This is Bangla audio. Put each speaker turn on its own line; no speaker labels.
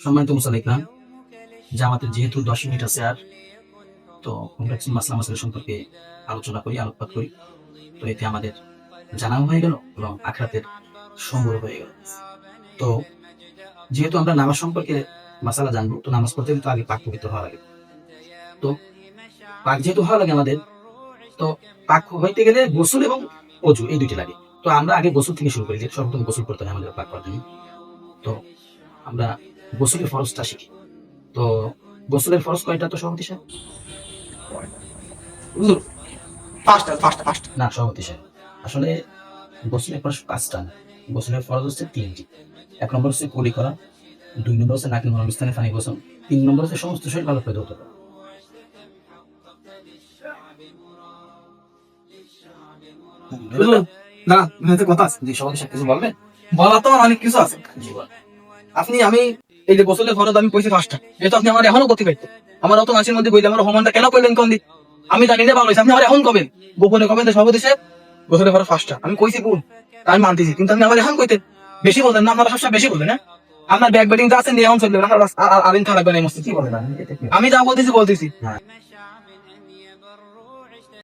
সম্মানিত মুসাল্লিকরাম, জামাতের যেহেতু 10 মিনিট আছে আর, তো আমরা কিছু মাসলা মাসালা সম্পর্কে আলোচনা করি, আলোকপাত করি। তো এতে আমাদের জানাও হয়ে গেল এবং আখরাতের সংগ্রহ হয়ে গেল। তো যেহেতু আমরা নামাজ সম্পর্কে মাসালা জানবো, তো নামাজ পড়তে কিন্তু আগে পাক পবিত্র হওয়া লাগে। তো পাক যেহেতু হওয়া লাগে আমাদের, তো পাক হইতে গেলে গোসল এবং অজু এই দুইটি লাগে। তো আমরা আগে গোসল থেকে শুরু করি, যে সর্বপ্রথম গোসল করতে হয় আমাদের পাক করার জন্য। তো আমরা গোসলের ফরজটা শিখি। তো গোসলের ফরজ কয়টা তো সভাপতি সাহেব?
হুজুর, পাঁচটা পাঁচটা পাঁচটা।
না সভাপতি সাহেব, আসলে গোসলের ফরজ 5টা না, গোসলের ফরজ হচ্ছে 3টি। 1 নম্বর হচ্ছে কুলি করা, 2 নম্বর হচ্ছে নাকের মলস্থানে পানি গোসল, 3 নম্বর হচ্ছে সমস্ত শরীর ভালো করে ধুতে হবে।
হুজুর, না এতে কথা আছে।
জি সভাপতি সাহেব কিছু বলবেন?
বলা তো আমার অনেক কিছু আছে।
জি বল।
আমি এই যে গোসলের ফরজ আমি কইছি পাঁচটা, যেহেতু আপনি আমার এখনো করতে পারতেন। আমার অত মাসের মধ্যে বইলে আমার হোমানটা কেন কইলেন কোন দিক? আমি জানি না ভালো হয়েছে, আপনি আমার এখন কবেন গোপনে কবেন সভাপতি সাহেব গোসলের ফরজ পাঁচটা। আমি কইছি ভুল, আমি মানতেছি, কিন্তু আপনি আমার এখন কইতেন বেশি বলতেন না। আপনারা সবসময় বেশি বলতেন, হ্যাঁ? আপনার ব্যাগ ব্যাটিং যা আছেন এখন চলবে না, আলিন থাকা লাগবে না এই মস্তি। কি বলেন? আমি যা বলতেছি বলতেছি।
হ্যাঁ